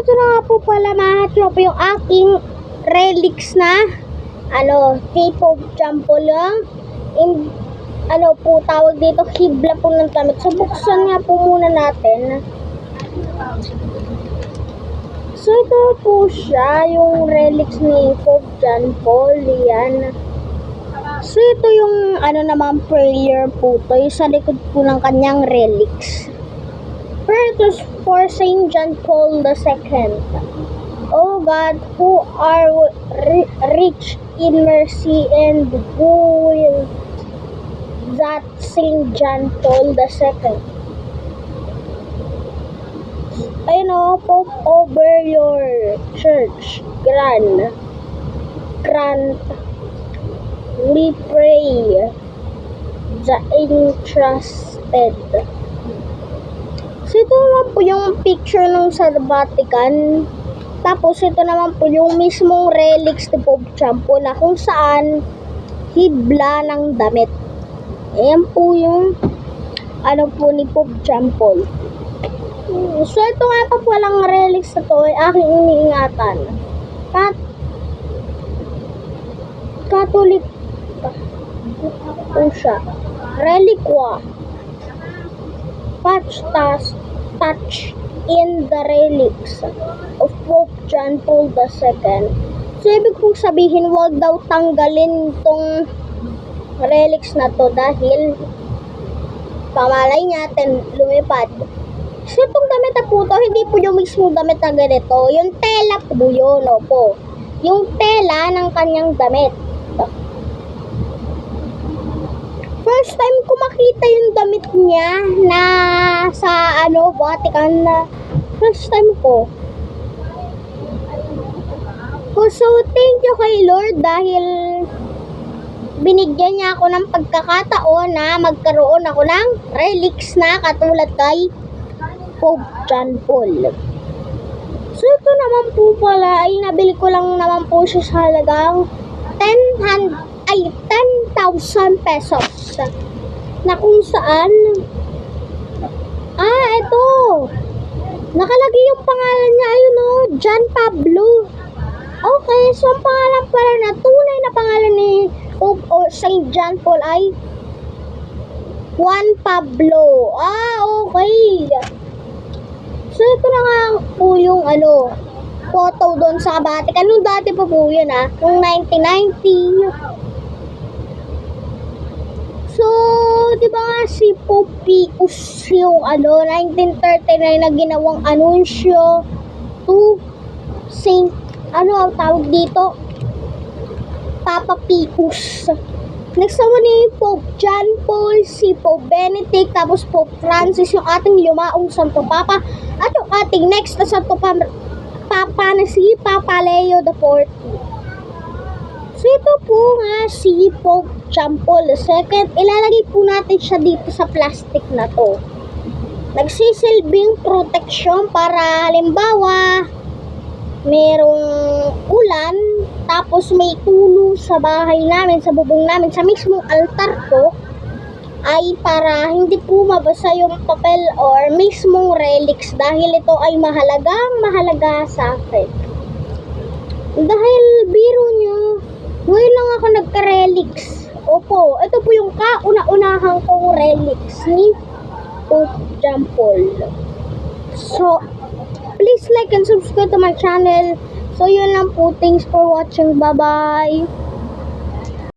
ito na nga po pala mga tropa yung aking relics na Pope John Paul lang. Tawag dito, hibla po ng damit. So buksan nga po muna natin. So ito po siya, yung relics ni Pope John Paul. Yan. So ito yung naman prayer po to, yung sa likod po ng kanyang relics. Prayer for Saint John Paul II. O God, who are rich in mercy and who will that Saint John Paul II. Pope over your church, grant we pray the entrusted. So ito naman po yung picture nung sa Vatican. Tapos ito naman po yung mismong relics ni Pope John Paul na kung saan hibla ng damit. Ayan po yung ni Pope John Paul. So ito nga pa walang relics na to ay aking iniingatan. Catholic po siya. Reliquia. Touch in the relics of Pope John Paul II. So ibig pong sabihin, wag daw tanggalin tong relics na to dahil pamalay natin lumipad. So itong damit na po to, hindi po yung mismo damit na ganito. Yung tela po yun, opo. Yung tela ng kanyang damit. First time ko makita yung damit niya na sa Vatican na first time ko. So thank you kay Lord dahil binigyan niya ako ng pagkakataon na magkaroon ako ng relics na katulad kay Pope John Paul. So ito naman po pala ay nabili ko lang naman po siya sa halagang 10,000 pesos na kung saan ito nakalagay yung pangalan niya, John Pablo. Okay, so ang pangalan pala na tunay na pangalan ni Pope o Saint John Paul ay Juan Pablo. Okay. So ito na nga po yung photo doon sa Vatican. Nung dati pa po yun nung 1990. So, di ba nga si Pope Pius yung 1939 na ginawang anunsyo to Saint, ang tawag dito? Papa Pius. Next naman ni Pope John Paul, si Pope Benedict, tapos Pope Francis, yung ating lumaong Santo Papa, at yung ating next na Santo Papa na si Papa Leo XIV. So ito po nga si Pope John Paul II. Ilalagay po natin siya dito sa plastic na to. Nagsisilbing protection para halimbawa merong ulan tapos may tulo sa bahay namin, sa bubong namin, sa mismong altar ko, ay para hindi po mabasa yung papel or mismong relics dahil ito ay mahalaga sa akin. Dahil biro nyo, ngayon lang ako nagka-relics. Opo, ito po yung kauna-unahang kong relics ni Pope John Paul. So, please like and subscribe to my channel. So, yun lang po. Thanks for watching. Bye-bye.